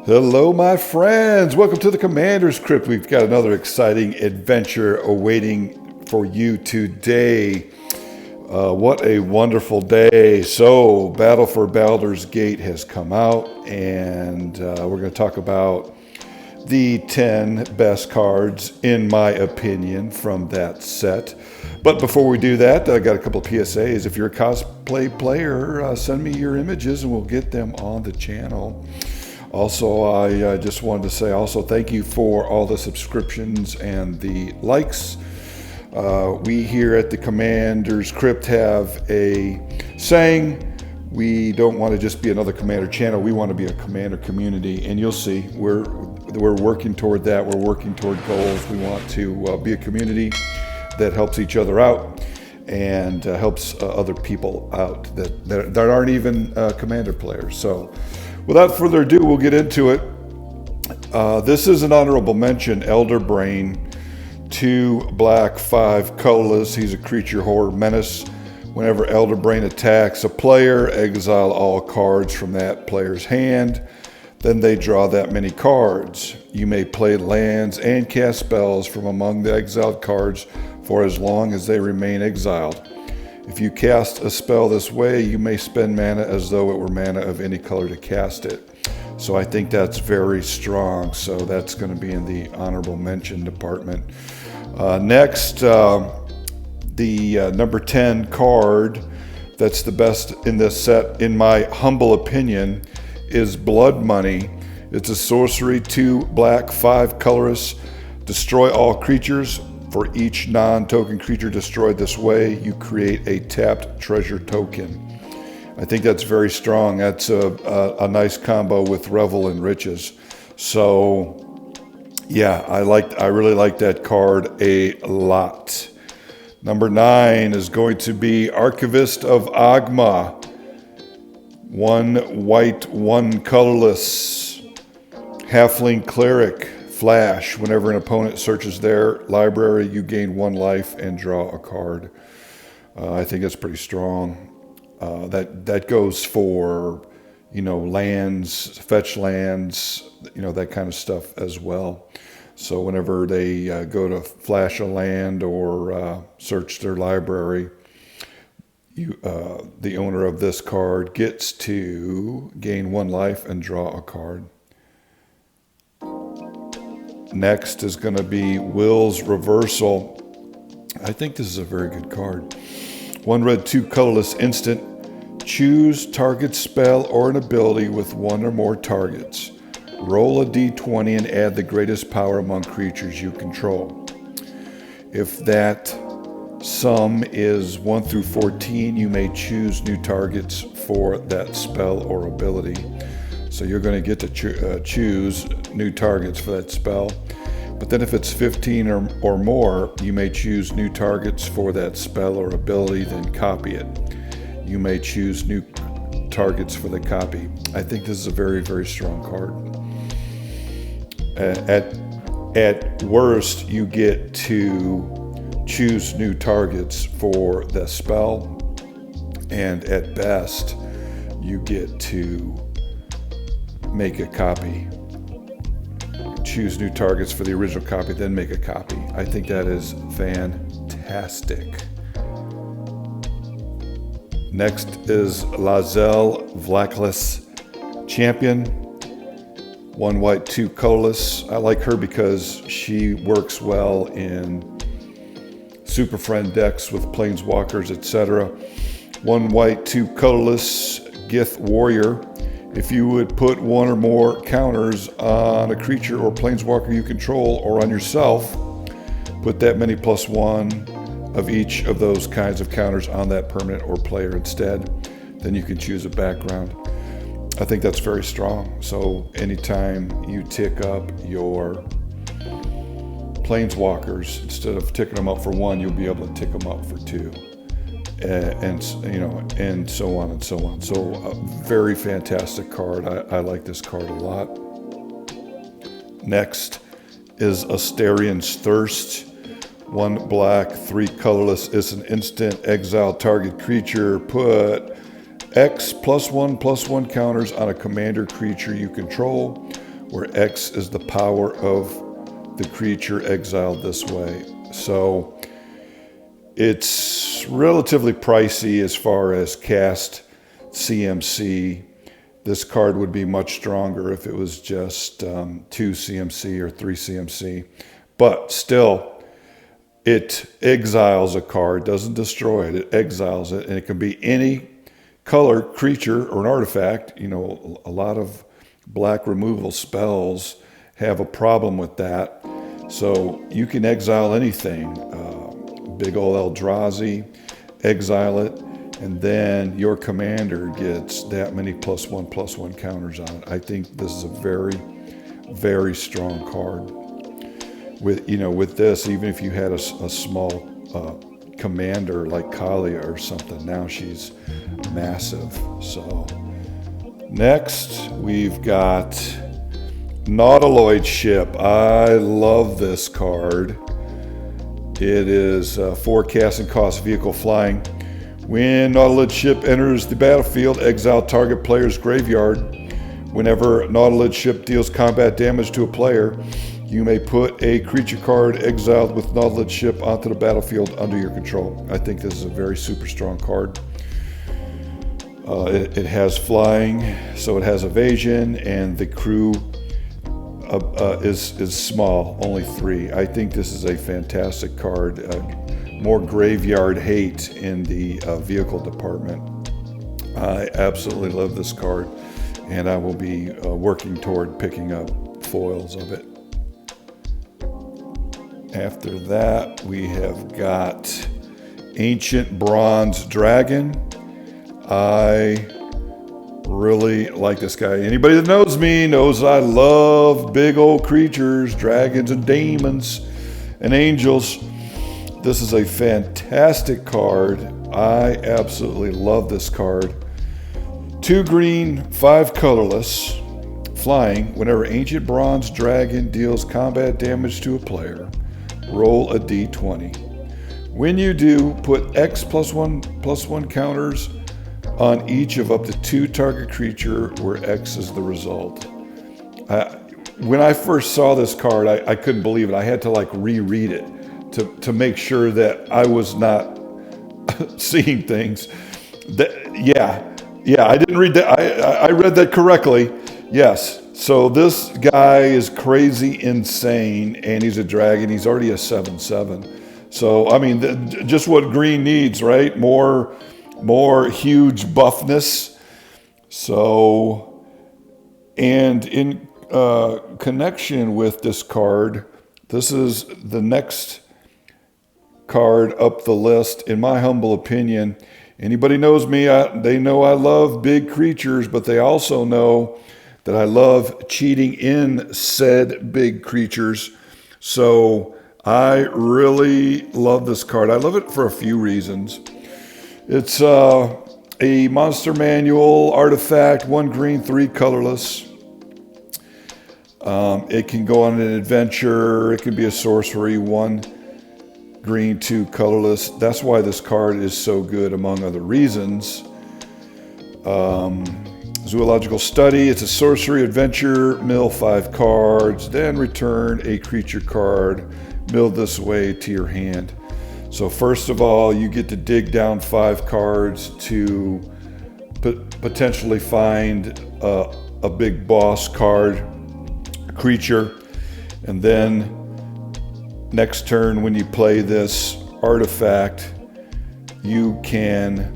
Hello, my friends. Welcome to the Commander's Crypt. We've got another exciting adventure awaiting for you today. What a wonderful day. So, Battle for Baldur's Gate has come out, and we're going to talk about the 10 best cards, in my opinion, from that set. But before we do that, I got a couple of PSAs. If you're a cosplay player, send me your images and we'll get them on the channel. Also, I just wanted to say also thank you for all the subscriptions and the likes. We here at the Commander's Crypt have a saying: we don't want to just be another Commander channel. We want to be a Commander community, and you'll see we're working toward that. We're working toward goals. We want to be a community that helps each other out and helps other people out that aren't even Commander players. So, without further ado, we'll get into it. This is an honorable mention: Elder Brain. 2 black, 5 colorless. He's a creature horror menace. Whenever Elder Brain attacks a player, exile all cards from that player's hand. Then they draw that many cards. You may play lands and cast spells from among the exiled cards for as long as they remain exiled. If you cast a spell this way, you may spend mana as though it were mana of any color to cast it. So I think that's very strong. So that's going to be in the honorable mention department. Next, the number 10 card that's the best in this set, in my humble opinion, is Blood Money. It's a sorcery, 2 black, 5 colorless. Destroy all creatures. For each non-token creature destroyed this way, you create a tapped treasure token. I think that's very strong. That's a nice combo with Revel and Riches. So, yeah, I really like that card a lot. Number 9 is going to be Archivist of Agma. 1 white, 1 colorless. Halfling Cleric. Flash. Whenever an opponent searches their library, you gain 1 life and draw a card. I think that's pretty strong. That goes for, lands, fetch lands, that kind of stuff as well. So whenever they go to flash a land or search their library, the owner of this card gets to gain 1 life and draw a card. Next is going to be Will's Reversal. I think this is a very good card. 1 red, 2 colorless instant. Choose target spell or an ability with 1 or more targets. Roll a d20 and add the greatest power among creatures you control. If that sum is 1 through 14, you may choose new targets for that spell or ability. So you're going to get to choose new targets for that spell. But then if it's 15 or more, you may choose new targets for that spell or ability, then copy it. You may choose new targets for the copy. I think this is a very, very strong card. At worst, you get to choose new targets for the spell. And at best, you get to make a copy. Choose new targets for the original copy, then make a copy. I think that is fantastic. Next is Lae'zel Vlackless Champion. 1 white, 2 colorless. I like her because she works well in Super Friend decks with Planeswalkers, etc. 1 white, 2 colorless Gith Warrior. If you would put 1 or more counters on a creature or Planeswalker you control or on yourself, put that many +1 of each of those kinds of counters on that permanent or player instead. Then you can choose a background. I think that's very strong. So anytime you tick up your Planeswalkers, instead of ticking them up for 1, you'll be able to tick them up for 2. And so on and so on. So a very fantastic card. I like this card a lot. Next is Astarion's Thirst. 1 black, 3 colorless. It's an instant. Exile target creature. Put X +1/+1 counters on a commander creature you control. where X is the power of the creature exiled this way. So it's relatively pricey as far as cast CMC. This card would be much stronger if it was just 2 CMC or 3 CMC. But still, it exiles a card, doesn't destroy it, it exiles it, and it can be any color, creature, or an artifact. You know, a lot of black removal spells have a problem with that. So you can exile anything. Big ol' Eldrazi, exile it, and then your commander gets that many +1/+1 counters on it. I think this is a very, very strong card. With this, even if you had a small commander like Kalia or something, now she's massive. So next we've got Nautiloid Ship. I love this card. It is 4 cast and cost vehicle flying. When Nautiloid Ship enters the battlefield, exile target player's graveyard. Whenever Nautiloid Ship deals combat damage to a player, you may put a creature card exiled with Nautiloid Ship onto the battlefield under your control. I think this is a very super strong card. It has flying, so it has evasion, and the crew is small, only 3. I think this is a fantastic card. More graveyard hate in the vehicle department. I absolutely love this card, and I will be working toward picking up foils of it. After that, we have got Ancient Bronze Dragon. I really like this guy. Anybody that knows me knows I love big old creatures, dragons and demons and angels. This is a fantastic card. I absolutely love this card. 2 green, 5 colorless, flying. Whenever Ancient Bronze Dragon deals combat damage to a player, roll a d20. When you do, put X +1/+1 counters on each of up to 2 target creature where X is the result. When I first saw this card, I couldn't believe it. I had to like reread it to make sure that I was not seeing things. I didn't read that. I read that correctly. Yes. So this guy is crazy insane, and he's a dragon. He's already a 7/7. So, I mean, just what green needs, right? More huge buffness. So, and in connection with this card, this is the next card up the list, in my humble opinion. Anybody knows me, they know I love big creatures, but they also know that I love cheating in said big creatures. So I really love this card. I love it for a few reasons. It's a monster manual artifact, 1 green, 3 colorless. It can go on an adventure. It can be a sorcery, 1 green, 2 colorless. That's why this card is so good, among other reasons. Zoological Study. It's a sorcery adventure. Mill 5 cards, then return a creature card milled this way to your hand. So first of all, you get to dig down 5 cards to potentially find a big boss card, creature, and then next turn when you play this artifact, you can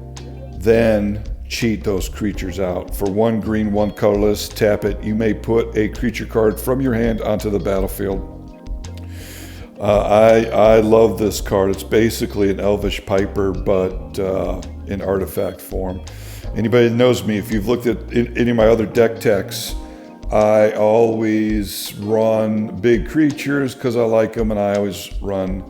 then cheat those creatures out. For 1 green, 1 colorless, tap it. You may put a creature card from your hand onto the battlefield. I love this card. It's basically an Elvish Piper, but in artifact form. Anybody that knows me, if you've looked at any of my other deck techs, I always run big creatures because I like them, and I always run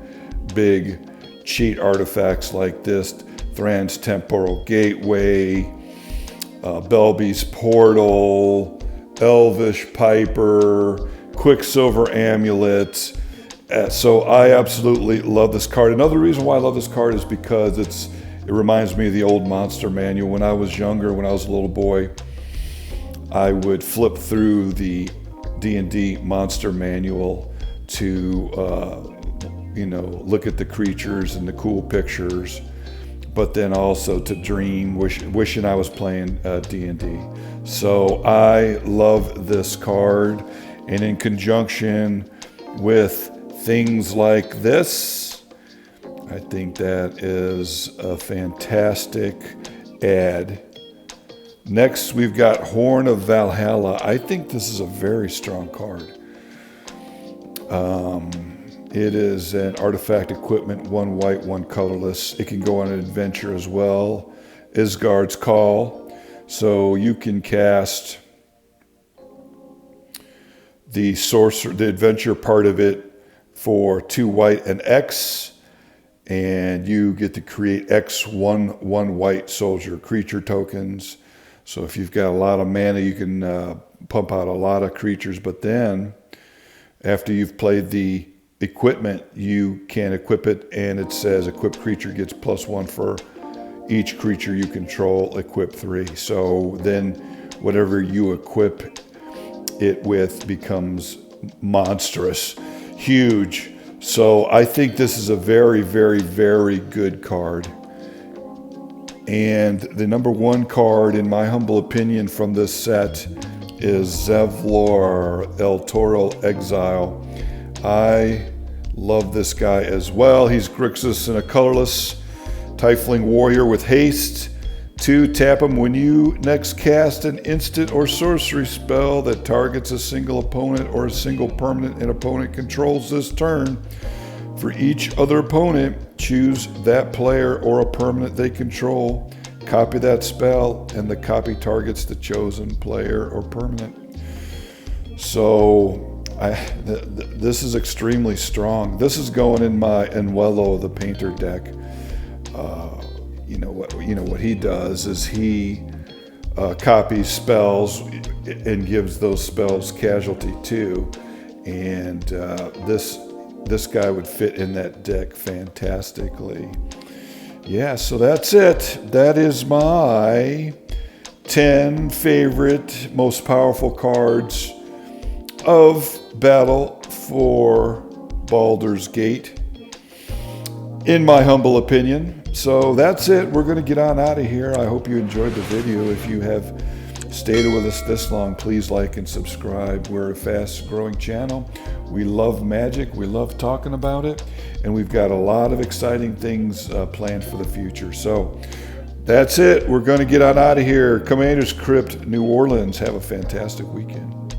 big cheat artifacts like this. Thran's Temporal Gateway, Belby's Portal, Elvish Piper, Quicksilver Amulet. So I absolutely love this card. Another reason why I love this card is because it reminds me of the old Monster Manual. When I was younger, when I was a little boy, I would flip through the D&D monster manual to, look at the creatures and the cool pictures, but then also to dream, wishing I was playing D&D. So I love this card, and in conjunction with things like this, I think that is a fantastic add. Next, we've got Horn of Valhalla. I think this is a very strong card. It is an artifact equipment, 1 white, 1 colorless. It can go on an adventure as well. Isgard's Call. So you can cast the adventure part of it for 2 white and X, and you get to create X 1 white soldier creature tokens. So if you've got a lot of mana, you can pump out a lot of creatures, but then after you've played the equipment, you can equip it, and it says equipped creature gets +1 for each creature you control, equip 3. So then whatever you equip it with becomes monstrous, huge. So I think this is a very, very, very good card. And the number 1 card, in my humble opinion, from this set is Zevlor, El Toro Exile. I love this guy as well. He's Grixis and a colorless Tiefling warrior with haste. 2, tap him when you next cast an instant or sorcery spell that targets a single opponent or a single permanent an opponent controls this turn. For each other opponent, choose that player or a permanent they control. Copy that spell, and the copy targets the chosen player or permanent. So this is extremely strong. This is going in my Enwello the Painter deck. What he does is he copies spells and gives those spells casualty too, and this guy would fit in that deck fantastically. Yeah, so that's it. That is my 10 favorite, most powerful cards of battle for Baldur's Gate, in my humble opinion. So that's it. We're going to get on out of here. I hope you enjoyed the video. If you have stayed with us this long, please like and subscribe. We're a fast-growing channel. We love magic. We love talking about it. And we've got a lot of exciting things planned for the future. So that's it. We're going to get on out of here. Commander's Crypt, New Orleans. Have a fantastic weekend.